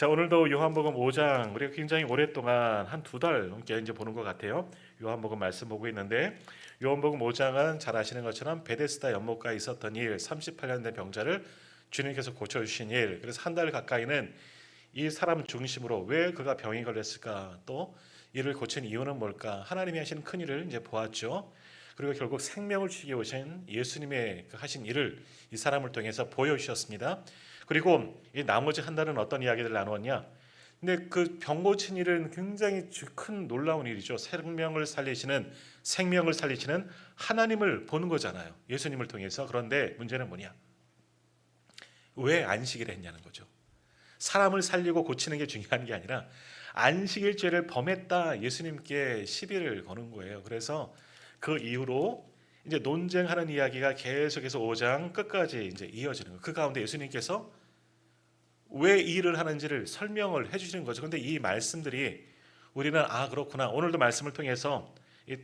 자, 오늘도 요한복음 5장 우리가 굉장히 오랫동안 한 두 달 넘게 이제 보는 것 같아요. 요한복음 말씀 보고 있는데 요한복음 5장은 잘 아시는 것처럼 베데스다 연못가에 있었던 일, 38년 된 병자를 주님께서 고쳐 주신 일. 그래서 한 달 가까이는 이 사람 중심으로 왜 그가 병이 걸렸을까? 또 이를 고친 이유는 뭘까? 하나님이 하시는 큰 일을 이제 보았죠. 그리고 결국 생명을 주시기 오신 예수님의 그 하신 일을 이 사람을 통해서 보여주셨습니다. 그리고 이 나머지 한 달은 어떤 이야기를 나누었냐? 근데 그 병 고친 일은 굉장히 큰 놀라운 일이죠. 생명을 살리시는 하나님을 보는 거잖아요. 예수님을 통해서. 그런데 문제는 뭐냐? 왜 안식일 했냐는 거죠. 사람을 살리고 고치는 게 중요한 게 아니라 안식일죄를 범했다 예수님께 시비를 거는 거예요. 그래서 그 이후로 이제 논쟁하는 이야기가 계속해서 5장 끝까지 이제 이어지는 거예요. 그 가운데 예수님께서 왜 이 일을 하는지를 설명을 해주시는 거죠. 근데 이 말씀들이 우리는 그렇구나. 오늘도 말씀을 통해서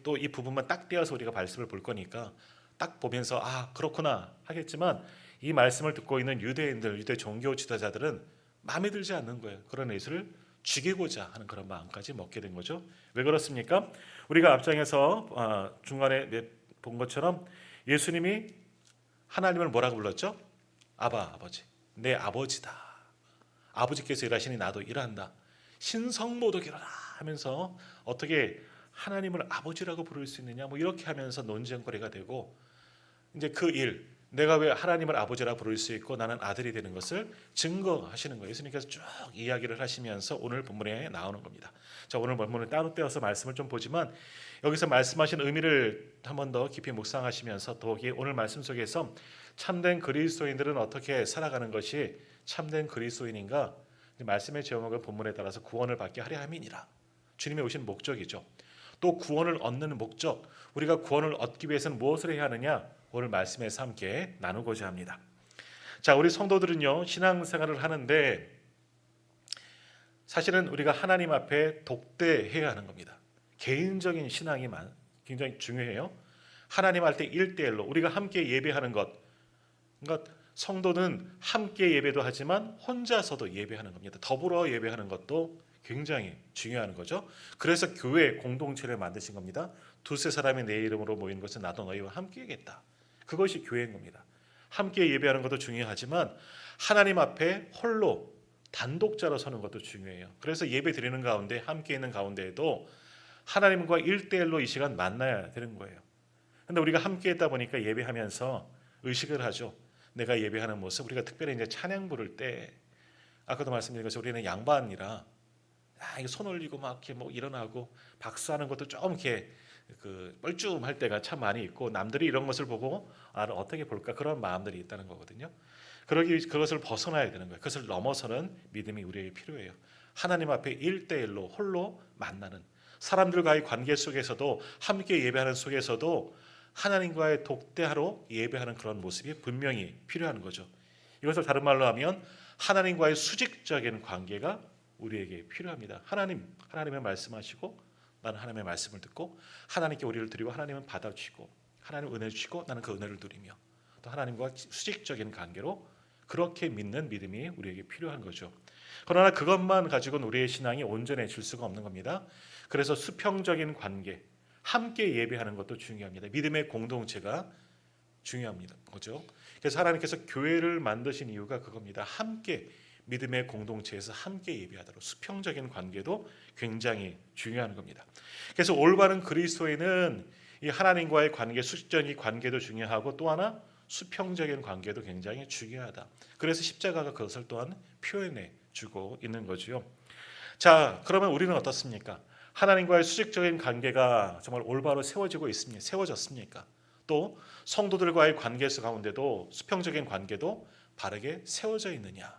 또 이 부분만 딱 떼어서 우리가 말씀을 볼 거니까 딱 보면서 그렇구나 하겠지만 이 말씀을 듣고 있는 유대인들, 유대 종교 지도자들은 마음에 들지 않는 거예요. 그런 예수를 죽이고자 하는 그런 마음까지 먹게 된 거죠. 왜 그렇습니까? 우리가 앞장에서 중간에 본 것처럼 예수님이 하나님을 뭐라고 불렀죠? 아버지. 내 아버지다. 아버지께서 일하시니 나도 일한다. 신성모독이라 하면서 어떻게 하나님을 아버지라고 부를 수 있느냐? 뭐 이렇게 하면서 논쟁거리가 되고 이제 그 일, 내가 왜 하나님을 아버지라 부를 수 있고 나는 아들이 되는 것을 증거하시는 거예요. 예수님께서 쭉 이야기를 하시면서 오늘 본문에 나오는 겁니다. 자, 오늘 본문을 따로 떼어서 말씀을 좀 보지만 여기서 말씀하신 의미를 한 번 더 깊이 묵상하시면서 더욱이 오늘 말씀 속에서 참된 그리스도인들은 어떻게 살아가는 것이 참된 그리스도인인가? 말씀의 제목은 본문에 따라서 구원을 받게 하려 함이니라. 주님의 오신 목적이죠. 또 구원을 얻는 목적, 우리가 구원을 얻기 위해서는 무엇을 해야 하느냐? 오늘 말씀에서 함께 나누고자 합니다. 자, 우리 성도들은요, 신앙생활을 하는데 사실은 우리가 하나님 앞에 독대해야 하는 겁니다. 개인적인 신앙이 굉장히 중요해요. 하나님 할 때 1대1로 우리가 함께 예배하는 것. 그러니까 성도는 함께 예배도 하지만 혼자서도 예배하는 겁니다. 더불어 예배하는 것도 굉장히 중요한 거죠. 그래서 교회 공동체를 만드신 겁니다. 두세 사람이 내 이름으로 모인 것은 나도 너희와 함께하겠다. 그것이 교회인 겁니다. 함께 예배하는 것도 중요하지만 하나님 앞에 홀로 단독자로 서는 것도 중요해요. 그래서 예배 드리는 가운데 함께 있는 가운데에도 하나님과 1대1로 이 시간 만나야 되는 거예요. 근데 우리가 함께 했다 보니까 예배하면서 의식을 하죠. 내가 예배하는 모습, 우리가 특별히 이제 찬양 부를 때 아까도 말씀드린 것처럼 우리는 양반이라 이게 손 올리고 막 이렇게 뭐 일어나고 박수하는 것도 좀 이렇게 그 뻘쭘할 때가 참 많이 있고 남들이 이런 것을 보고 나를 어떻게 볼까 그런 마음들이 있다는 거거든요. 그것을 벗어나야 되는 거예요. 그것을 넘어서는 믿음이 우리에게 필요해요. 하나님 앞에 1대1로 홀로 만나는 사람들과의 관계 속에서도 함께 예배하는 속에서도 하나님과의 독대하러 예배하는 그런 모습이 분명히 필요한 거죠. 이것을 다른 말로 하면 하나님과의 수직적인 관계가 우리에게 필요합니다. 하나님의 말씀하시고 나는 하나님의 말씀을 듣고 하나님께 우리를 드리고 하나님은 받아주시고 하나님 은혜 주시고 나는 그 은혜를 누리며 또 하나님과 수직적인 관계로 그렇게 믿는 믿음이 우리에게 필요한 거죠. 그러나 그것만 가지고는 우리의 신앙이 온전해질 수가 없는 겁니다. 그래서 수평적인 관계, 함께 예배하는 것도 중요합니다. 믿음의 공동체가 중요합니다. 그죠? 그래서 하나님께서 교회를 만드신 이유가 그겁니다. 함께 믿음의 공동체에서 함께 예배하도록 수평적인 관계도 굉장히 중요한 겁니다. 그래서 올바른 그리스도인은 이 하나님과의 관계, 수직적인 관계도 중요하고 또 하나 수평적인 관계도 굉장히 중요하다. 그래서 십자가가 그것을 또한 표현해 주고 있는 거지요. 자, 그러면 우리는 어떻습니까? 하나님과의 수직적인 관계가 정말 올바로 세워졌습니까? 또 성도들과의 관계 가운데도 수평적인 관계도 바르게 세워져 있느냐?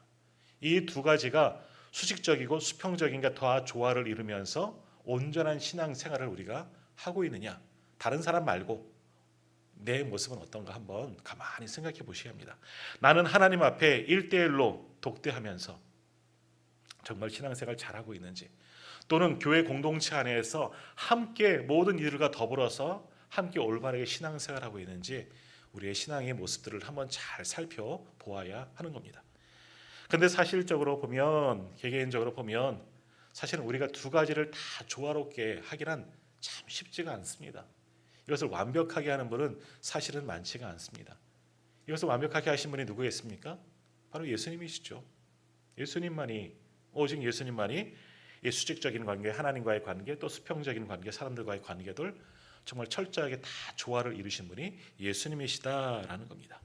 이 두 가지가 수직적이고 수평적인가 다 조화를 이루면서 온전한 신앙생활을 우리가 하고 있느냐? 다른 사람 말고 내 모습은 어떤가 한번 가만히 생각해 보셔야 합니다. 나는 하나님 앞에 1대1로 독대하면서 정말 신앙생활 잘하고 있는지 또는 교회 공동체 안에서 함께 모든 이들과 더불어서 함께 올바르게 신앙생활하고 있는지 우리의 신앙의 모습들을 한번 잘 살펴보아야 하는 겁니다. 근데 사실적으로 보면, 개개인적으로 보면 사실은 우리가 두 가지를 다 조화롭게 하기란 참 쉽지가 않습니다. 이것을 완벽하게 하는 분은 사실은 많지가 않습니다. 이것을 완벽하게 하신 분이 누구겠습니까? 바로 예수님이시죠. 예수님만이, 오직 예수님만이 이 수직적인 관계, 하나님과의 관계, 또 수평적인 관계, 사람들과의 관계들 정말 철저하게 다 조화를 이루신 분이 예수님이시다라는 겁니다.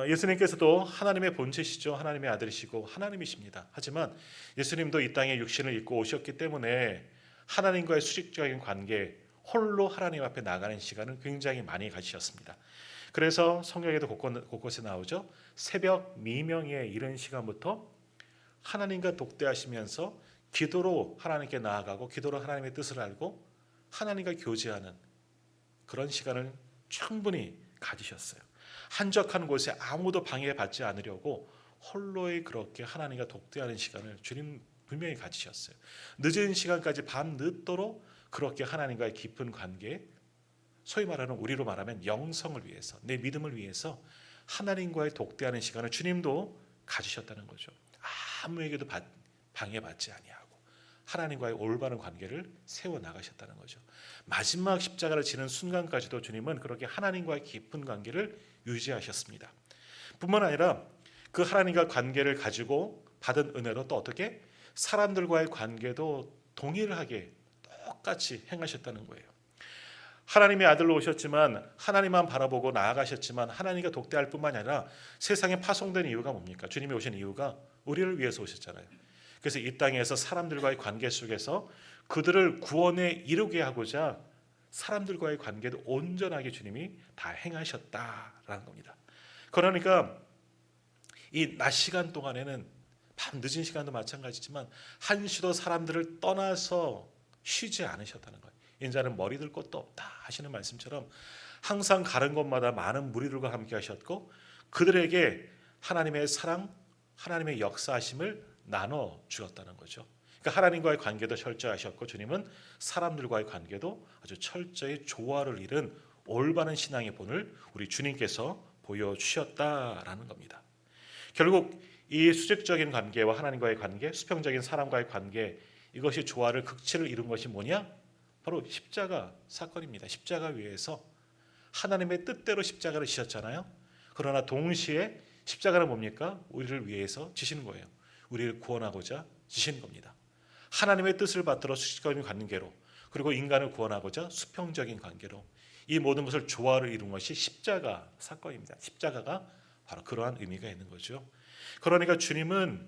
예수님께서도 하나님의 본체시죠. 하나님의 아들이시고 하나님이십니다. 하지만 예수님도 이 땅에 육신을 입고 오셨기 때문에 하나님과의 수직적인 관계, 홀로 하나님 앞에 나가는 시간을 굉장히 많이 가지셨습니다. 그래서 성경에도 곳곳에 나오죠. 새벽 미명에 이른 시간부터 하나님과 독대하시면서 기도로 하나님께 나아가고 기도로 하나님의 뜻을 알고 하나님과 교제하는 그런 시간을 충분히 가지셨어요. 한적한 곳에 아무도 방해받지 않으려고 홀로의 그렇게 하나님과 독대하는 시간을 주님 분명히 가지셨어요. 늦은 시간까지 밤 늦도록 그렇게 하나님과의 깊은 관계, 소위 말하는 우리로 말하면 영성을 위해서, 내 믿음을 위해서 하나님과의 독대하는 시간을 주님도 가지셨다는 거죠. 아무에게도 방해받지 아니하고 하나님과의 올바른 관계를 세워 나가셨다는 거죠. 마지막 십자가를 지는 순간까지도 주님은 그렇게 하나님과의 깊은 관계를 유지하셨습니다. 뿐만 아니라 그 하나님과 관계를 가지고 받은 은혜로 또 어떻게 사람들과의 관계도 동일하게 똑같이 행하셨다는 거예요. 하나님의 아들로 오셨지만 하나님만 바라보고 나아가셨지만 하나님과 독대할 뿐만 아니라 세상에 파송된 이유가 뭡니까? 주님이 오신 이유가 우리를 위해서 오셨잖아요. 그래서 이 땅에서 사람들과의 관계 속에서 그들을 구원에 이르게 하고자 사람들과의 관계도 온전하게 주님이 다 행하셨다라는 겁니다. 그러니까 이 낮 시간 동안에는 밤 늦은 시간도 마찬가지지만 한시도 사람들을 떠나서 쉬지 않으셨다는 거예요. 인자는 머리 들 곳도 없다 하시는 말씀처럼 항상 가는 곳마다 많은 무리들과 함께 하셨고 그들에게 하나님의 사랑, 하나님의 역사하심을 나눠 주었다는 거죠. 그러니까 하나님과의 관계도 철저하셨고 주님은 사람들과의 관계도 아주 철저히 조화를 이룬 올바른 신앙의 본을 우리 주님께서 보여주셨다라는 겁니다. 결국 이 수직적인 관계와 하나님과의 관계, 수평적인 사람과의 관계, 이것이 조화를 극치를 이룬 것이 뭐냐? 바로 십자가 사건입니다. 십자가 위에서 하나님의 뜻대로 십자가를 지셨잖아요. 그러나 동시에 십자가는 뭡니까? 우리를 위해서 지시는 거예요. 우리를 구원하고자 지시는 겁니다. 하나님의 뜻을 받들어 수직적인 관계로 그리고 인간을 구원하고자 수평적인 관계로 이 모든 것을 조화를 이룬 것이 십자가 사건입니다. 십자가가 바로 그러한 의미가 있는 거죠. 그러니까 주님은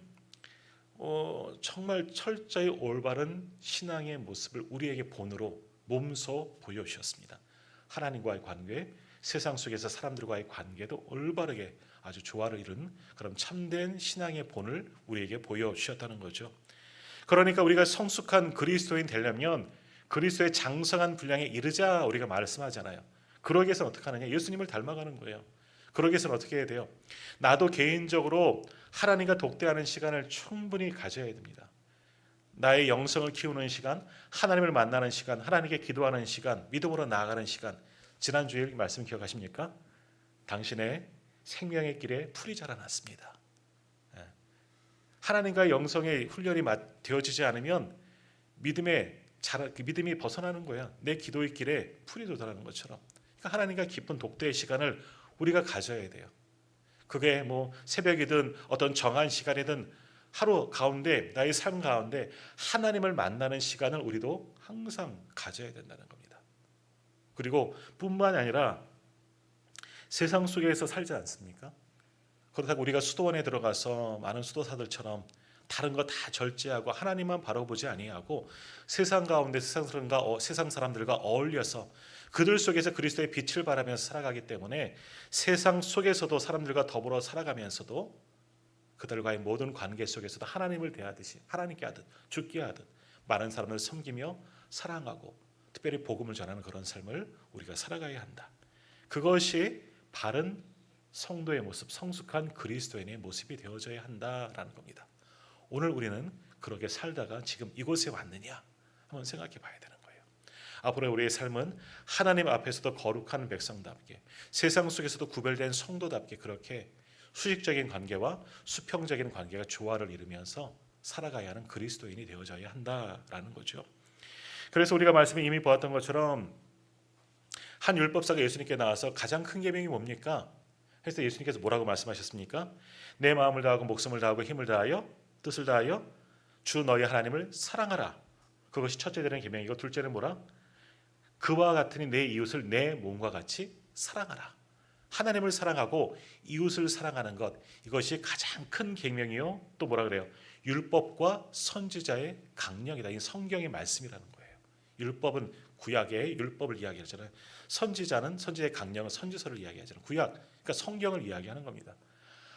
정말 철저히 올바른 신앙의 모습을 우리에게 본으로 몸소 보여주셨습니다. 하나님과의 관계, 세상 속에서 사람들과의 관계도 올바르게 아주 조화를 이룬 그런 참된 신앙의 본을 우리에게 보여주셨다는 거죠. 그러니까 우리가 성숙한 그리스도인 되려면 그리스도의 장성한 분량에 이르자 우리가 말씀하잖아요. 그러기 위해서는 어떻게 하느냐? 예수님을 닮아가는 거예요. 그러기 위해서는 어떻게 해야 돼요? 나도 개인적으로 하나님과 독대하는 시간을 충분히 가져야 됩니다. 나의 영성을 키우는 시간, 하나님을 만나는 시간, 하나님께 기도하는 시간, 믿음으로 나아가는 시간. 지난주에 말씀 기억하십니까? 당신의 생명의 길에 풀이 자라났습니다. 하나님과 영성의 훈련이 되어지지 않으면 믿음이 벗어나는 거야. 내 기도의 길에 풀이 돋아나는 것처럼. 그러니까 하나님과 깊은 독대의 시간을 우리가 가져야 돼요. 그게 뭐 새벽이든 어떤 정한 시간이든 하루 가운데 나의 삶 가운데 하나님을 만나는 시간을 우리도 항상 가져야 된다는 겁니다. 그리고 뿐만 아니라 세상 속에서 살지 않습니까? 그렇다고 우리가 수도원에 들어가서 많은 수도사들처럼 다른 거 다 절제하고 하나님만 바라보지 아니하고 세상 가운데 세상 사람들과 어울려서 그들 속에서 그리스도의 빛을 바라면서 살아가기 때문에 세상 속에서도 사람들과 더불어 살아가면서도 그들과의 모든 관계 속에서도 하나님을 대하듯이 하나님께 하듯 죽게 하듯 많은 사람을 섬기며 사랑하고 특별히 복음을 전하는 그런 삶을 우리가 살아가야 한다. 그것이 바른 성도의 모습, 성숙한 그리스도인의 모습이 되어져야 한다라는 겁니다. 오늘 우리는 그렇게 살다가 지금 이곳에 왔느냐 한번 생각해 봐야 되는 거예요. 앞으로 우리의 삶은 하나님 앞에서도 거룩한 백성답게 세상 속에서도 구별된 성도답게 그렇게 수직적인 관계와 수평적인 관계가 조화를 이루면서 살아가야 하는 그리스도인이 되어져야 한다라는 거죠. 그래서 우리가 말씀에 이미 보았던 것처럼 한 율법사가 예수님께 나와서 가장 큰 계명이 뭡니까? 그래서 예수님께서 뭐라고 말씀하셨습니까? 내 마음을 다하고 목숨을 다하고 힘을 다하여 뜻을 다하여 주 너희 하나님을 사랑하라. 그것이 첫째 되는 계명이고 둘째는 뭐라? 그와 같으니 내 이웃을 내 몸과 같이 사랑하라. 하나님을 사랑하고 이웃을 사랑하는 것, 이것이 가장 큰 계명이요. 또 뭐라 그래요? 율법과 선지자의 강령이다. 이 성경의 말씀이라는 거예요. 율법은 구약의 율법을 이야기하잖아요. 선지자는 선지자의 강령은 선지서를 이야기하잖아요. 구약, 그러니까 성경을 이야기하는 겁니다.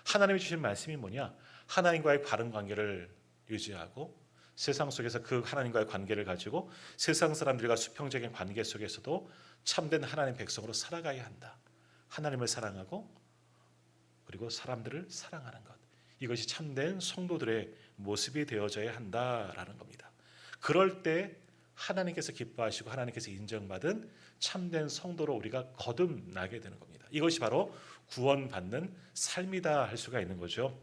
하나님이 주신 말씀이 뭐냐? 하나님과의 바른 관계를 유지하고 세상 속에서 그 하나님과의 관계를 가지고 세상 사람들과 수평적인 관계 속에서도 참된 하나님 백성으로 살아가야 한다. 하나님을 사랑하고 그리고 사람들을 사랑하는 것. 이것이 참된 성도들의 모습이 되어져야 한다라는 겁니다. 그럴 때 하나님께서 기뻐하시고 하나님께서 인정받은 참된 성도로 우리가 거듭나게 되는 겁니다. 이것이 바로 구원받는 삶이다 할 수가 있는 거죠.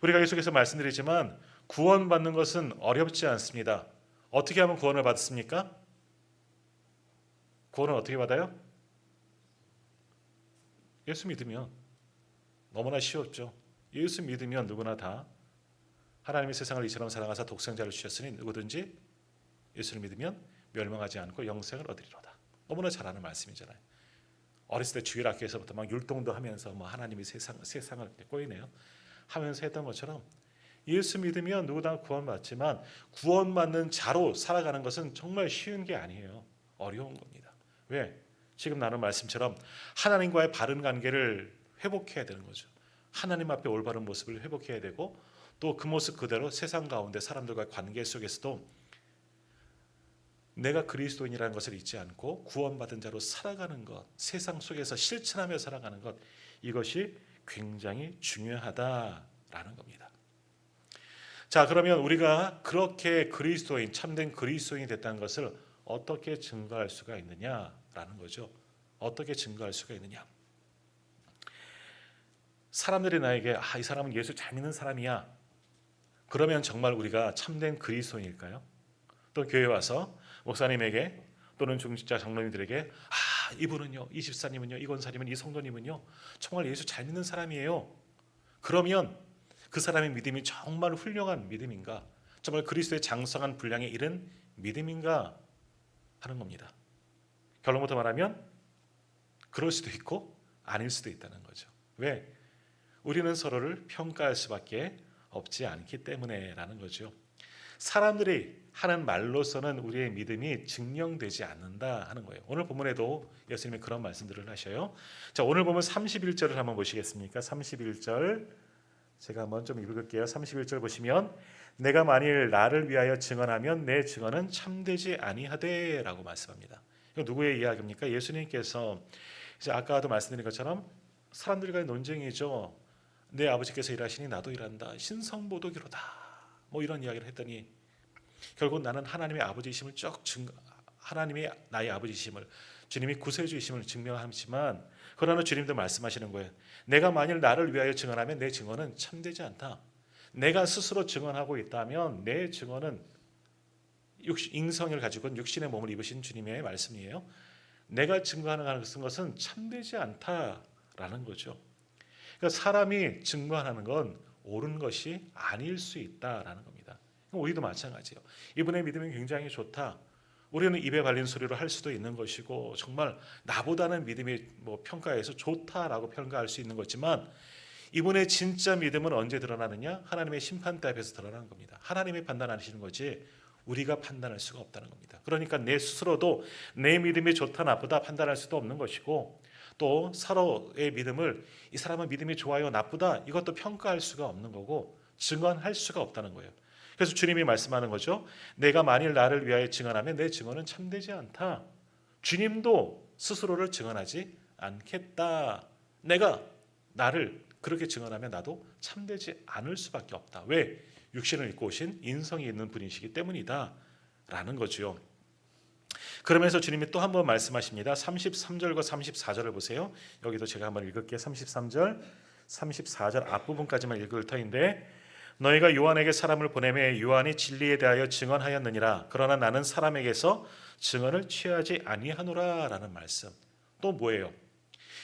우리가 계속해서 말씀드리지만 구원받는 것은 어렵지 않습니다. 어떻게 하면 구원을 받습니까? 구원을 어떻게 받아요? 예수 믿으면. 너무나 쉬웠죠. 예수 믿으면 누구나 다 하나님이 세상을 이처럼 사랑하사 독생자를 주셨으니 누구든지 예수를 믿으면 멸망하지 않고 영생을 얻으리로다. 너무나 잘 아는 말씀이잖아요. 어렸을 때 주일학교에서부터 막 율동도 하면서 뭐 하나님이 세상을 꼬이네요 하면서 했던 것처럼 예수 믿으면 누구나 구원받지만 구원받는 자로 살아가는 것은 정말 쉬운 게 아니에요. 어려운 겁니다. 왜? 지금 나눈 말씀처럼 하나님과의 바른 관계를 회복해야 되는 거죠. 하나님 앞에 올바른 모습을 회복해야 되고 또 그 모습 그대로 세상 가운데 사람들과의 관계 속에서도 내가 그리스도인이라는 것을 잊지 않고 구원받은 자로 살아가는 것, 세상 속에서 실천하며 살아가는 것, 이것이 굉장히 중요하다라는 겁니다. 자, 그러면 우리가 그렇게 그리스도인, 참된 그리스도인이 됐다는 것을 어떻게 증거할 수가 있느냐라는 거죠. 어떻게 증거할 수가 있느냐? 사람들이 나에게 이 사람은 예수 잘 믿는 사람이야. 그러면 정말 우리가 참된 그리스도인일까요? 또 교회 와서 목사님에게 또는 중직자 장로님들에게 이분은요, 이 집사님은요, 이 권사님은, 이 성도님은요 정말 예수 잘 믿는 사람이에요. 그러면 그 사람의 믿음이 정말 훌륭한 믿음인가? 정말 그리스도의 장성한 분량에 이른 믿음인가 하는 겁니다. 결론부터 말하면 그럴 수도 있고 아닐 수도 있다는 거죠. 왜? 우리는 서로를 평가할 수밖에 없지 않기 때문에라는 거죠. 사람들이 하는 말로서는 우리의 믿음이 증명되지 않는다 하는 거예요. 오늘 본문에도 예수님이 그런 말씀들을 하셔요. 자, 오늘 보면 31절을 한번 보시겠습니까? 31절 제가 한번 좀 읽을게요. 31절 보시면 내가 만일 나를 위하여 증언하면 내 증언은 참되지 아니하되 라고 말씀합니다. 이거 누구의 이야기입니까? 예수님께서 이제 아까도 말씀드린 것처럼 사람들과의 논쟁이죠. 내 아버지께서 일하시니 나도 일한다. 신성모독이로다. 뭐 이런 이야기를 했더니 결국 나는 하나님의 아버지이심을 하나님이 나의 아버지이심을 주님이 구세주이심을 증명하지만 그러나 주님도 말씀하시는 거예요. 내가 만일 나를 위하여 증언하면 내 증언은 참되지 않다. 내가 스스로 증언하고 있다면 내 증언은 인성을 가지고 육신의 몸을 입으신 주님의 말씀이에요. 내가 증거하는 것은 참되지 않다라는 거죠. 그러니까 사람이 증거하는 건 옳은 것이 아닐 수 있다라는 겁니다. 우리도 마찬가지예요. 이분의 믿음이 굉장히 좋다. 우리는 입에 발린 소리로 할 수도 있는 것이고 정말 나보다는 믿음이 평가해서 좋다라고 평가할 수 있는 거지만 이분의 진짜 믿음은 언제 드러나느냐? 하나님의 심판대 앞에서 드러나는 겁니다. 하나님이 판단하시는 거지 우리가 판단할 수가 없다는 겁니다. 그러니까 내 스스로도 내 믿음이 좋다 나쁘다 판단할 수도 없는 것이고 또 서로의 믿음을 이 사람은 믿음이 좋아요 나쁘다 이것도 평가할 수가 없는 거고 증언할 수가 없다는 거예요. 그래서 주님이 말씀하는 거죠. 내가 만일 나를 위하여 증언하면 내 증언은 참되지 않다. 주님도 스스로를 증언하지 않겠다. 내가 나를 그렇게 증언하면 나도 참되지 않을 수밖에 없다. 왜? 육신을 입고 오신 인성이 있는 분이시기 때문이다 라는 거죠. 그러면서 주님이 또 한 번 말씀하십니다. 33절과 34절을 보세요. 여기도 제가 한번 읽을게요. 33절 34절 앞부분까지만 읽을 터인데 너희가 요한에게 사람을 보내매 요한이 진리에 대하여 증언하였느니라. 그러나 나는 사람에게서 증언을 취하지 아니하노라 라는 말씀. 또 뭐예요?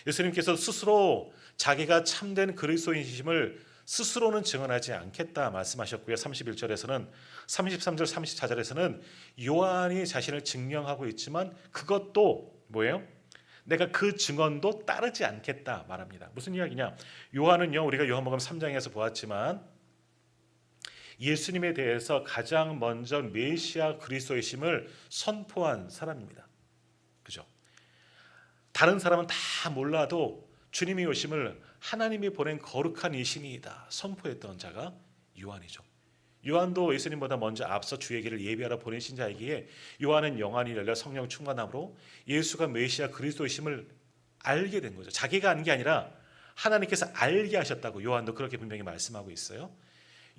예수님께서 스스로 자기가 참된 그리스도인이심을 스스로는 증언하지 않겠다 말씀하셨고요. 31절에서는 33절 34절에서는 요한이 자신을 증명하고 있지만 그것도 뭐예요? 내가 그 증언도 따르지 않겠다 말합니다. 무슨 이야기냐? 요한은요, 우리가 요한복음 3장에서 보았지만 예수님에 대해서 가장 먼저 메시아 그리스도이심을 선포한 사람입니다. 그죠? 다른 사람은 다 몰라도 주님이 오심을 하나님이 보낸 거룩한 이심이다 선포했던 자가 요한이죠. 요한도 예수님보다 먼저 앞서 주의 길을 예비하러 보내신 자이기에 요한은 영안이 열려 성령 충만함으로 예수가 메시아 그리스도이심을 알게 된 거죠. 자기가 안 게 아니라 하나님께서 알게 하셨다고 요한도 그렇게 분명히 말씀하고 있어요.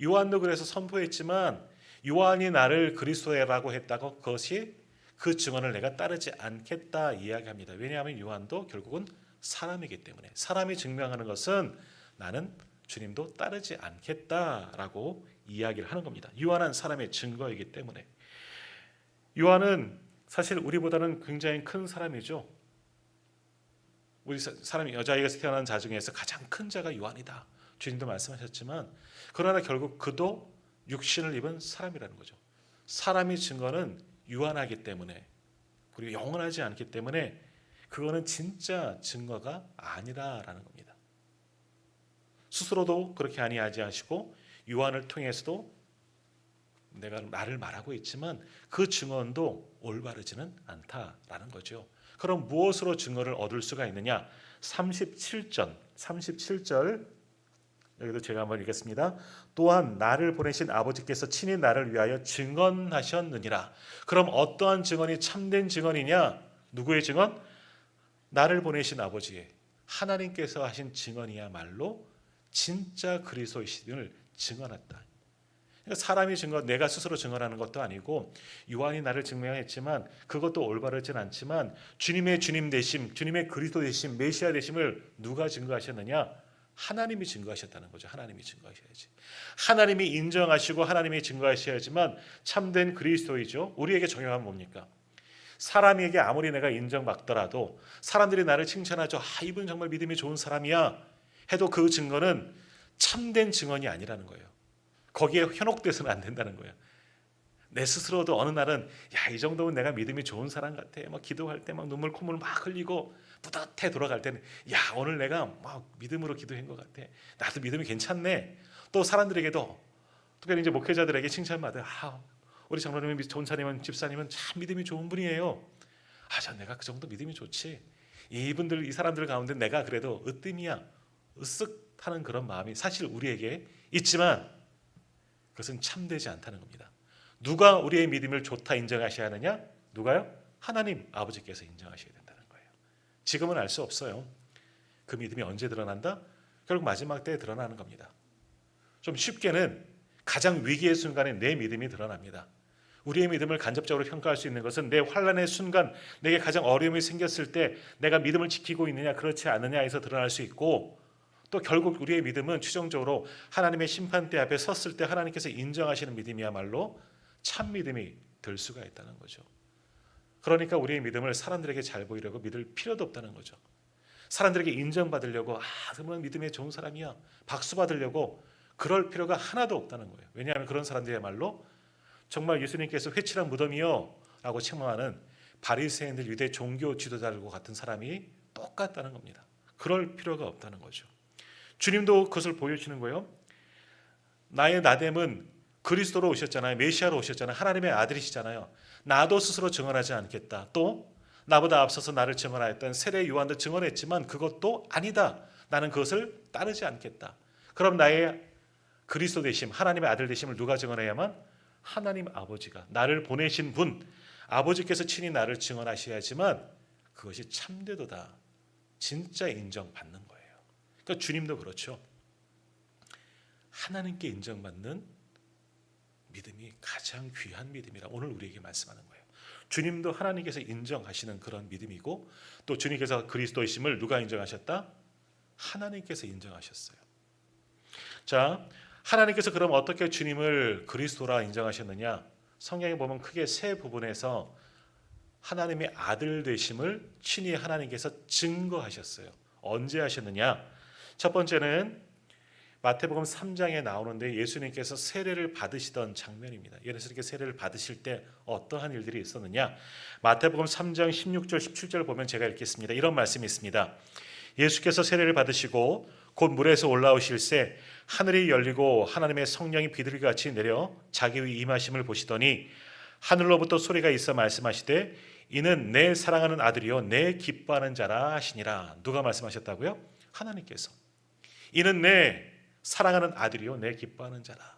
요한도 그래서 선포했지만 요한이 나를 그리스도라고 했다고 그것이 그 증언을 내가 따르지 않겠다 이야기합니다. 왜냐하면 요한도 결국은 사람이기 때문에 사람이 증명하는 것은 나는 주님도 따르지 않겠다라고 이야기를 하는 겁니다. 요한은 사람의 증거이기 때문에. 요한은 사실 우리보다는 굉장히 큰 사람이죠. 우리 사람이 여자에게서 태어난 자 중에서 가장 큰 자가 요한이다. 주님도 말씀하셨지만 그러나 결국 그도 육신을 입은 사람이라는 거죠. 사람의 증거는 유한하기 때문에 그리고 영원하지 않기 때문에 그거는 진짜 증거가 아니라라는 겁니다. 스스로도 그렇게 아니하지 하시고 요한을 통해서도 내가 나를 말하고 있지만 그 증언도 올바르지는 않다라는 거죠. 그럼 무엇으로 증거를 얻을 수가 있느냐? 37절 여기도 제가 한번 읽겠습니다. 또한 나를 보내신 아버지께서 친히 나를 위하여 증언하셨느니라. 그럼 어떠한 증언이 참된 증언이냐? 누구의 증언? 나를 보내신 아버지의 하나님께서 하신 증언이야말로 진짜 그리스도이심을 증언했다. 그러니까 사람이 증거, 내가 스스로 증언하는 것도 아니고 요한이 나를 증명했지만 그것도 올바르진 않지만 주님의 주님 되심, 주님의 그리스도 되심, 메시아 되심을 누가 증거하셨느냐? 하나님이 증거하셨다는 거죠. 하나님이 증거하셔야지. 하나님이 인정하시고 하나님이 증거하셔야지만 참된 그리스도이죠. 우리에게 중요한 뭡니까? 사람에게 아무리 내가 인정받더라도 사람들이 나를 칭찬하죠. 이분 정말 믿음이 좋은 사람이야 해도 그 증거는 참된 증언이 아니라는 거예요. 거기에 현혹돼서는 안 된다는 거예요. 내 스스로도 어느 날은 이 정도면 내가 믿음이 좋은 사람 같아. 막 기도할 때 막 눈물 콧물 막 흘리고 뿌듯해 돌아갈 때는 오늘 내가 막 믿음으로 기도한 것 같아. 나도 믿음이 괜찮네. 또 사람들에게도 특별히 이제 목회자들에게 칭찬받아. 우리 장로님은 전사님은 집사님은 참 믿음이 좋은 분이에요. 전 내가 그 정도 믿음이 좋지. 이분들 이 사람들 가운데 내가 그래도 으뜸이야. 으쓱하는 그런 마음이 사실 우리에게 있지만 그것은 참되지 않다는 겁니다. 누가 우리의 믿음을 좋다 인정하셔야 하느냐? 누가요? 하나님 아버지께서 인정하셔야 된다는 거예요. 지금은 알 수 없어요. 그 믿음이 언제 드러난다? 결국 마지막 때에 드러나는 겁니다. 좀 쉽게는 가장 위기의 순간에 내 믿음이 드러납니다. 우리의 믿음을 간접적으로 평가할 수 있는 것은 내 환난의 순간, 내게 가장 어려움이 생겼을 때 내가 믿음을 지키고 있느냐 그렇지 않느냐에서 드러날 수 있고 또 결국 우리의 믿음은 최종적으로 하나님의 심판대 앞에 섰을 때 하나님께서 인정하시는 믿음이야말로 참 믿음이 될 수가 있다는 거죠. 그러니까 우리의 믿음을 사람들에게 잘 보이려고 믿을 필요도 없다는 거죠. 사람들에게 인정받으려고 정말 믿음에 좋은 사람이야 박수 받으려고 그럴 필요가 하나도 없다는 거예요. 왜냐하면 그런 사람들이야말로 정말 예수님께서 회칠한 무덤이요 라고 책망하는 바리새인들 유대 종교 지도자들과 같은 사람이 똑같다는 겁니다. 그럴 필요가 없다는 거죠. 주님도 그것을 보여주시는 거예요. 나의 나됨은 그리스도로 오셨잖아요. 메시아로 오셨잖아요. 하나님의 아들이시잖아요. 나도 스스로 증언하지 않겠다. 또 나보다 앞서서 나를 증언하였던 세례 요한도 증언했지만 그것도 아니다. 나는 그것을 따르지 않겠다. 그럼 나의 그리스도 되심, 하나님의 아들 되심을 누가 증언해야만? 하나님 아버지가 나를 보내신 분 아버지께서 친히 나를 증언하셔야지만 그것이 참되도다. 진짜 인정받는 거예요. 그러니까 주님도 그렇죠. 하나님께 인정받는 믿음이 가장 귀한 믿음이라 오늘 우리에게 말씀하는 거예요. 주님도 하나님께서 인정하시는 그런 믿음이고 또 주님께서 그리스도이심을 누가 인정하셨다? 하나님께서 인정하셨어요. 자, 하나님께서 그럼 어떻게 주님을 그리스도라 인정하셨느냐? 성경에 보면 크게 세 부분에서 하나님의 아들 되심을 친히 하나님께서 증거하셨어요. 언제 하셨느냐? 첫 번째는 마태복음 3장에 나오는데 예수님께서 세례를 받으시던 장면입니다. 예수님께 세례를 받으실 때 어떠한 일들이 있었느냐? 마태복음 3장 16절 17절 보면 제가 읽겠습니다. 이런 말씀이 있습니다. 예수께서 세례를 받으시고 곧 물에서 올라오실새 하늘이 열리고 하나님의 성령이 비둘기같이 내려 자기 위 임하심을 보시더니 하늘로부터 소리가 있어 말씀하시되 이는 내 사랑하는 아들이요 내 기뻐하는 자라 하시니라. 누가 말씀하셨다고요? 하나님께서. 이는 내 사랑하는 아들이요 내 기뻐하는 자라.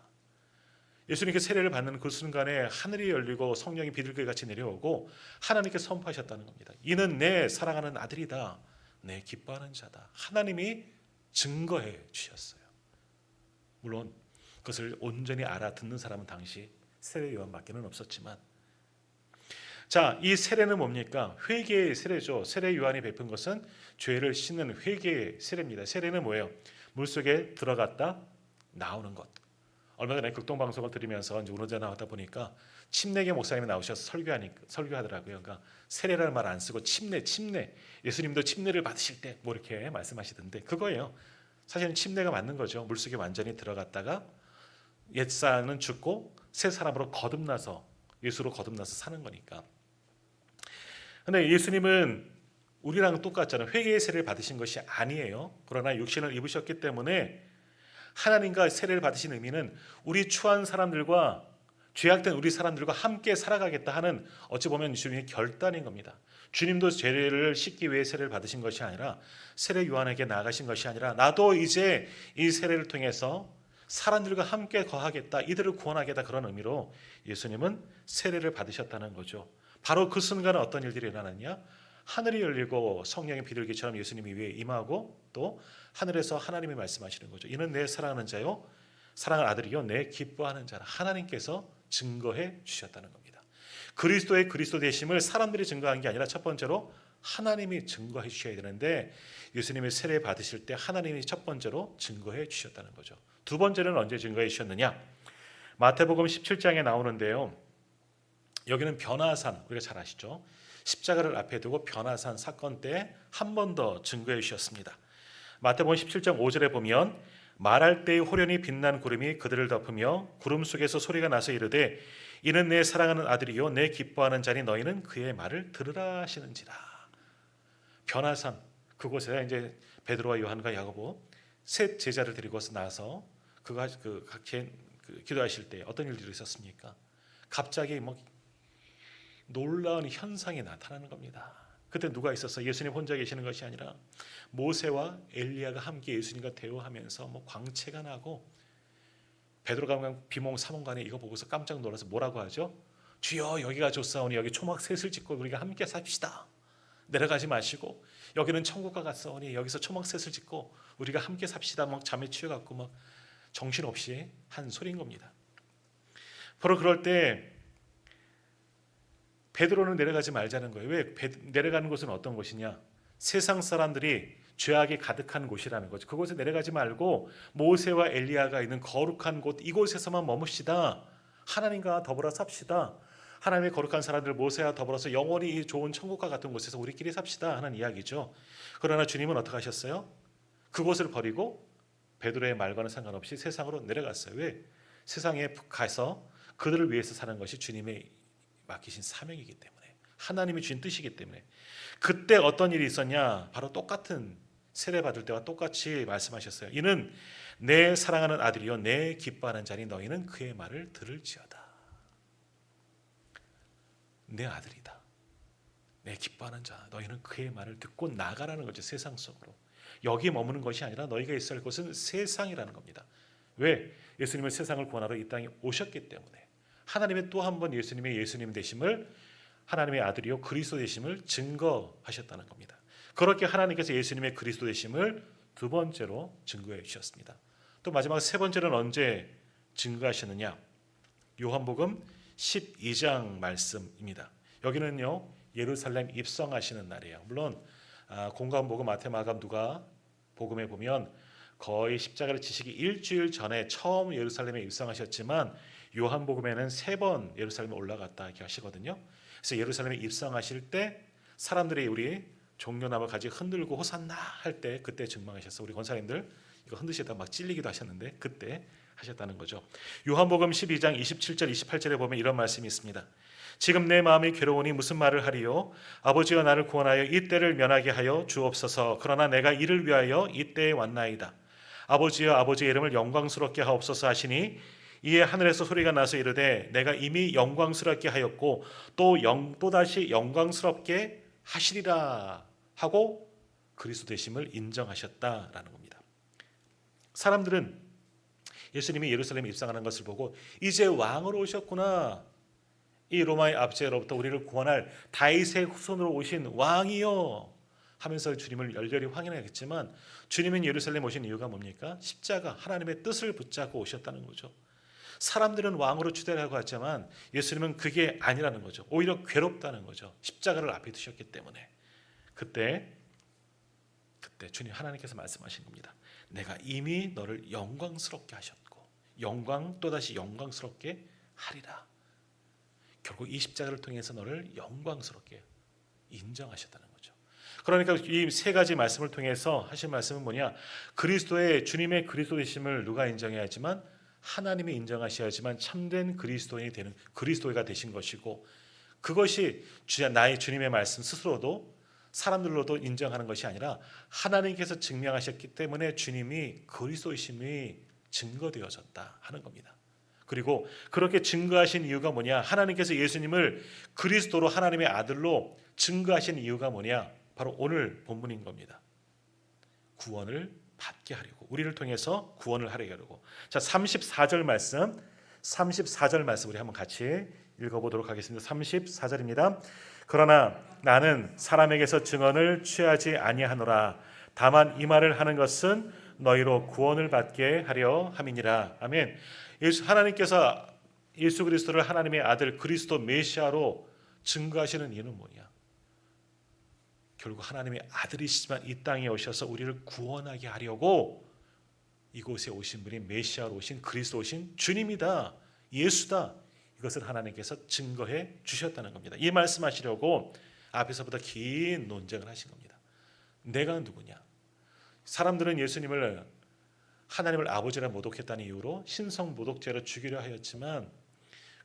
예수님께 세례를 받는 그 순간에 하늘이 열리고 성령이 비둘기같이 내려오고 하나님께 선포하셨다는 겁니다. 이는 내 사랑하는 아들이다. 내 기뻐하는 자다. 하나님이 증거해 주셨어요. 물론 그것을 온전히 알아듣는 사람은 당시 세례 요한밖에는 없었지만, 자, 이 세례는 뭡니까? 회개의 세례죠. 세례 요한이 베푼 것은 죄를 씻는 회개의 세례입니다. 세례는 뭐예요? 물속에 들어갔다 나오는 것. 얼마 전에 극동방송을 들으면서 이제 운전자 나왔다 보니까 침례계 목사님이 나오셔서 설교하더라고요. 그러니까 세례라는 말 안 쓰고 침례. 예수님도 침례를 받으실 때 뭐 이렇게 말씀하시던데 그거예요. 사실은 침례가 맞는 거죠. 물속에 완전히 들어갔다가 옛사람은 죽고 새 사람으로 거듭나서 예수로 거듭나서 사는 거니까. 근데 예수님은 우리랑 똑같잖아요. 회개의 세례를 받으신 것이 아니에요. 그러나 육신을 입으셨기 때문에 하나님과 세례를 받으신 의미는 우리 추한 사람들과 죄악된 우리 사람들과 함께 살아가겠다 하는 어찌 보면 주님의 결단인 겁니다. 주님도 죄를 씻기 위해 세례를 받으신 것이 아니라 세례 요한에게 나아가신 것이 아니라 나도 이제 이 세례를 통해서 사람들과 함께 거하겠다, 이들을 구원하겠다, 그런 의미로 예수님은 세례를 받으셨다는 거죠. 바로 그 순간에 어떤 일들이 일어났냐? 하늘이 열리고 성령의 비둘기처럼 예수님이 위에 임하고 또 하늘에서 하나님이 말씀하시는 거죠. 이는 내 사랑하는 자요 사랑하는 아들이요 내 기뻐하는 자라. 하나님께서 증거해 주셨다는 겁니다. 그리스도의 그리스도 되심을 사람들이 증거한 게 아니라 첫 번째로 하나님이 증거해 주셔야 되는데 예수님의 세례 받으실 때 하나님이 첫 번째로 증거해 주셨다는 거죠. 두 번째는 언제 증거해 주셨느냐? 마태복음 17장에 나오는데요. 여기는 변화산, 우리가 잘 아시죠? 십자가를 앞에 두고 변화산 사건 때 한 번 더 증거해 주셨습니다. 마태복음 17장 5절에 보면 말할 때의 호련히 빛난 구름이 그들을 덮으며 구름 속에서 소리가 나서 이르되 이는 내 사랑하는 아들이요 내 기뻐하는 자니 너희는 그의 말을 들으라 하시는지라. 변화산 그곳에 이제 베드로와 요한과 야고보 셋 제자를 데리고서 나서 기도하실 때 어떤 일들이 있었습니까? 갑자기 놀라운 현상이 나타나는 겁니다. 그때 누가 있었어? 예수님 혼자 계시는 것이 아니라 모세와 엘리야가 함께 예수님과 대화하면서 광채가 나고 베드로가 비몽사몽간에 이거 보고서 깜짝 놀라서 뭐라고 하죠? 주여 여기가 좋사오니 여기 초막셋을 짓고 우리가 함께 삽시다. 내려가지 마시고 여기는 천국과 같사오니 여기서 초막셋을 짓고 우리가 함께 삽시다. 잠에 취해갖고 정신없이 한 소리인 겁니다. 바로 그럴 때 베드로는 내려가지 말자는 거예요. 왜? 내려가는 곳은 어떤 곳이냐? 세상 사람들이 죄악이 가득한 곳이라는 거죠. 그곳에 내려가지 말고 모세와 엘리야가 있는 거룩한 곳 이곳에서만 머뭅시다. 하나님과 더불어 삽시다. 하나님의 거룩한 사람들 모세와 더불어서 영원히 좋은 천국과 같은 곳에서 우리끼리 삽시다 하는 이야기죠. 그러나 주님은 어떻게 하셨어요? 그곳을 버리고 베드로의 말과는 상관없이 세상으로 내려갔어요. 왜? 세상에 가서 그들을 위해서 사는 것이 주님의 맡기신 사명이기 때문에, 하나님이 주신 뜻이기 때문에. 그때 어떤 일이 있었냐? 바로 똑같은 세례 받을 때와 똑같이 말씀하셨어요. 이는 내 사랑하는 아들이요 내 기뻐하는 자니 너희는 그의 말을 들을지어다. 내 아들이다. 내 기뻐하는 자 너희는 그의 말을 듣고 나가라는 거죠. 세상 속으로. 여기 머무는 것이 아니라 너희가 있어야 할 곳은 세상이라는 겁니다. 왜? 예수님은 세상을 구원하러 이 땅에 오셨기 때문에. 하나님의 또 한 번 예수님의 예수님 되심을, 하나님의 아들이요 그리스도 되심을 증거하셨다는 겁니다. 그렇게 하나님께서 예수님의 그리스도 되심을 두 번째로 증거해 주셨습니다. 또 마지막 세 번째는 언제 증거하셨느냐? 요한복음 12장 말씀입니다. 여기는요 예루살렘 입성하시는 날이에요. 물론 공관복음, 마태, 마감, 누가 복음에 보면 거의 십자가를 지시기 일주일 전에 처음 예루살렘에 입성하셨지만 요한복음에는 3번 예루살렘에 올라갔다 이렇게 하시거든요. 그래서 예루살렘에 입성하실 때 사람들이 우리 종려나무 가지 흔들고 호산나 할 때 그때 증망하셨어. 우리 권사님들 이거 흔드시다가 막 찔리기도 하셨는데 그때 하셨다는 거죠. 요한복음 12장 27절 28절에 보면 이런 말씀이 있습니다. 지금 내 마음이 괴로우니 무슨 말을 하리요? 아버지여 나를 구원하여 이 때를 면하게 하여 주옵소서. 그러나 내가 이를 위하여 이 때에 왔나이다. 아버지여 아버지의 이름을 영광스럽게 하옵소서 하시니 이에 하늘에서 소리가 나서 이르되 내가 이미 영광스럽게 하였고 또다시 영광스럽게 하시리라 하고 그리스도 되심을 인정하셨다라는 겁니다. 사람들은 예수님이 예루살렘에 입성하는 것을 보고 이제 왕으로 오셨구나. 이 로마의 압제로부터 우리를 구원할 다윗의 후손으로 오신 왕이요 하면서 주님을 열렬히 환영하겠지만 주님은 예루살렘 오신 이유가 뭡니까? 십자가 하나님의 뜻을 붙잡고 오셨다는 거죠. 사람들은 왕으로 추대하고 하지만 예수님은 그게 아니라는 거죠. 오히려 괴롭다는 거죠. 십자가를 앞에 두셨기 때문에. 그때 주님 하나님께서 말씀하신 겁니다. 내가 이미 너를 영광스럽게 하셨고 영광 또다시 영광스럽게 하리라. 결국 이 십자가를 통해서 너를 영광스럽게 인정하셨다는 거죠. 그러니까 이 3가지 말씀을 통해서 하신 말씀은 뭐냐? 주님의 그리스도 되심을 누가 인정해야 하지만 하나님이 인정하셔야지만 참된 그리스도인이 되는 그리스도가 되신 것이고 그것이 나의 주님의 말씀 스스로도 사람들로도 인정하는 것이 아니라 하나님께서 증명하셨기 때문에 주님이 그리스도이심이 증거되어졌다 하는 겁니다. 그리고 그렇게 증거하신 이유가 뭐냐? 하나님께서 예수님을 그리스도로 하나님의 아들로 증거하신 이유가 뭐냐? 바로 오늘 본문인 겁니다. 구원을 받게 하려고, 우리를 통해서 구원을 하려고. 자, 34절 말씀 우리 한번 같이 읽어보도록 하겠습니다. 34절입니다. 그러나 나는 사람에게서 증언을 취하지 아니하노라. 다만 이 말을 하는 것은 너희로 구원을 받게 하려 함이니라. 아멘. 하나님께서 예수 그리스도를 하나님의 아들 그리스도 메시아로 증거하시는 이유는 뭐냐? 결국 하나님의 아들이시지만 이 땅에 오셔서 우리를 구원하게 하려고 이곳에 오신 분이 메시아로 오신 그리스도 오신 주님이다. 예수다. 이것을 하나님께서 증거해 주셨다는 겁니다. 이 말씀하시려고 앞에서부터 긴 논쟁을 하신 겁니다. 내가 누구냐? 사람들은 예수님을 하나님을 아버지라 모독했다는 이유로 신성 모독죄로 죽이려 하였지만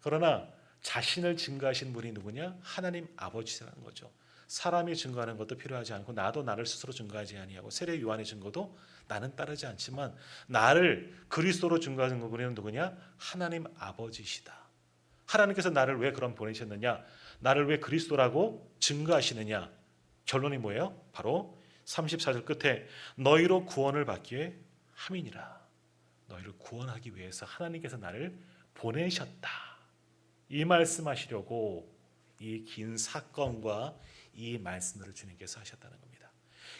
그러나 자신을 증거하신 분이 누구냐? 하나님 아버지라는 거죠. 사람이 증거하는 것도 필요하지 않고 나도 나를 스스로 증거하지 아니하고 세례 요한의 증거도 나는 따르지 않지만 나를 그리스도로 증거하는 분은 누구냐? 하나님 아버지시다. 하나님께서 나를 왜 그럼 보내셨느냐? 나를 왜 그리스도라고 증거하시느냐? 결론이 뭐예요? 바로 34절 끝에 너희로 구원을 받기에 함이니라. 너희를 구원하기 위해서 하나님께서 나를 보내셨다. 이 말씀하시려고 이 긴 사건과 이 말씀들을 주님께서 하셨다는 겁니다.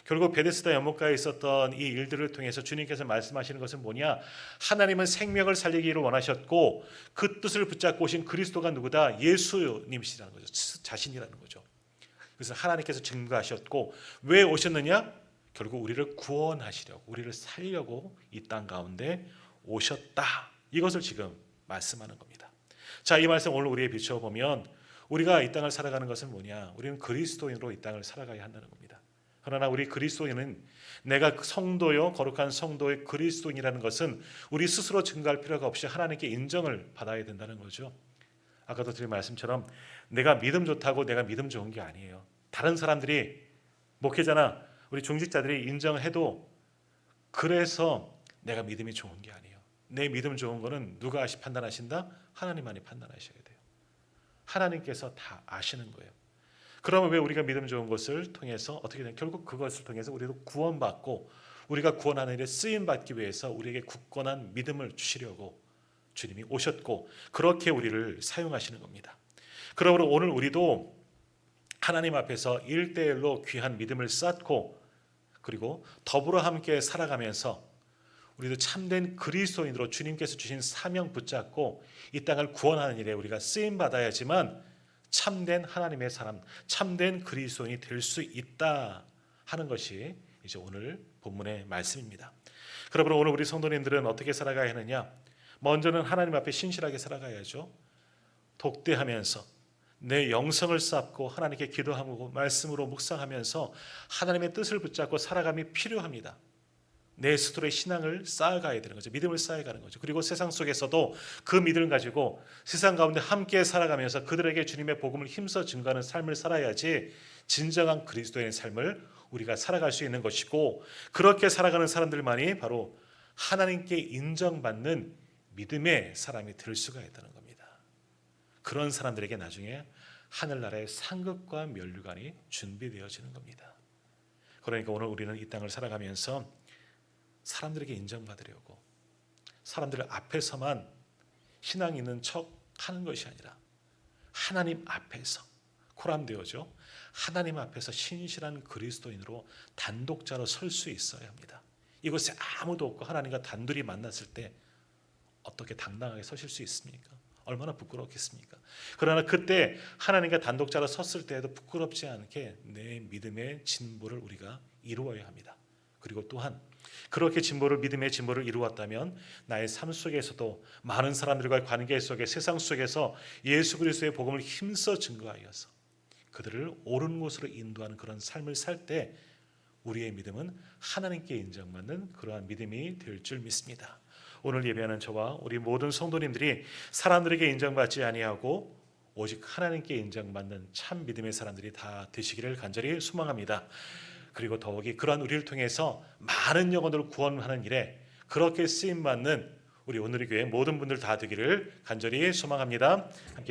결국 베데스다 연못가에 있었던 이 일들을 통해서 주님께서 말씀하시는 것은 뭐냐? 하나님은 생명을 살리기를 원하셨고 그 뜻을 붙잡고 오신 그리스도가 누구다? 예수님이시라는 거죠. 자신이라는 거죠. 그래서 하나님께서 증거하셨고 왜 오셨느냐? 결국 우리를 구원하시려고, 우리를 살리려고 이 땅 가운데 오셨다. 이것을 지금 말씀하는 겁니다. 자, 이 말씀 오늘 우리에 비추어 보면 우리가 이 땅을 살아가는 것은 뭐냐? 우리는 그리스도인으로 이 땅을 살아가야 한다는 겁니다. 그러나 우리 그리스도인은 내가 성도요, 거룩한 성도의 그리스도인이라는 것은 우리 스스로 증거할 필요가 없이 하나님께 인정을 받아야 된다는 거죠. 아까도 드린 말씀처럼 내가 믿음 좋다고 내가 믿음 좋은 게 아니에요. 다른 사람들이 목회자나 우리 중직자들이 인정을 해도 그래서 내가 믿음이 좋은 게 아니에요. 내 믿음 좋은 거는 누가 판단하신다? 하나님만이 판단하셔야 돼요. 하나님께서 다 아시는 거예요. 그러면 왜 우리가 믿음 좋은 것을 통해서 어떻게 되냐? 결국 그것을 통해서 우리도 구원받고 우리가 구원하는 일에 쓰임받기 위해서 우리에게 굳건한 믿음을 주시려고 주님이 오셨고 그렇게 우리를 사용하시는 겁니다. 그러므로 오늘 우리도 하나님 앞에서 1대1로 귀한 믿음을 쌓고 그리고 더불어 함께 살아가면서 우리도 참된 그리스도인으로 주님께서 주신 사명 붙잡고 이 땅을 구원하는 일에 우리가 쓰임 받아야지만 참된 하나님의 사람, 참된 그리스도인이 될 수 있다 하는 것이 이제 오늘 본문의 말씀입니다. 그러므로 오늘 우리 성도님들은 어떻게 살아가야 하느냐? 먼저는 하나님 앞에 신실하게 살아가야죠. 독대하면서 내 영성을 쌓고 하나님께 기도하고 말씀으로 묵상하면서 하나님의 뜻을 붙잡고 살아감이 필요합니다. 내 스스로의 신앙을 쌓아가야 되는 거죠. 믿음을 쌓아가는 거죠. 그리고 세상 속에서도 그 믿음을 가지고 세상 가운데 함께 살아가면서 그들에게 주님의 복음을 힘써 증거하는 삶을 살아야지 진정한 그리스도인의 삶을 우리가 살아갈 수 있는 것이고, 그렇게 살아가는 사람들만이 바로 하나님께 인정받는 믿음의 사람이 될 수가 있다는 겁니다. 그런 사람들에게 나중에 하늘나라의 상급과 면류관이 준비되어지는 겁니다. 그러니까 오늘 우리는 이 땅을 살아가면서 사람들에게 인정받으려고 사람들 앞에서만 신앙 있는 척 하는 것이 아니라 하나님 앞에서 코람되어죠. 하나님 앞에서 신실한 그리스도인으로 단독자로 설 수 있어야 합니다. 이곳에 아무도 없고 하나님과 단둘이 만났을 때 어떻게 당당하게 서실 수 있습니까? 얼마나 부끄럽겠습니까? 그러나 그때 하나님과 단독자로 섰을 때에도 부끄럽지 않게 내 믿음의 진보를 우리가 이루어야 합니다. 그리고 또한 그렇게 믿음의 진보를 이루었다면 나의 삶 속에서도 많은 사람들과의 관계 속에 세상 속에서 예수 그리스도의 복음을 힘써 증거하여서 그들을 옳은 곳으로 인도하는 그런 삶을 살 때 우리의 믿음은 하나님께 인정받는 그러한 믿음이 될 줄 믿습니다. 오늘 예배하는 저와 우리 모든 성도님들이 사람들에게 인정받지 아니하고 오직 하나님께 인정받는 참 믿음의 사람들이 다 되시기를 간절히 소망합니다. 그리고 더욱이 그러한 우리를 통해서 많은 영혼들을 구원하는 일에 그렇게 쓰임받는 우리 오늘의 교회 모든 분들 다 되기를 간절히 소망합니다. 함께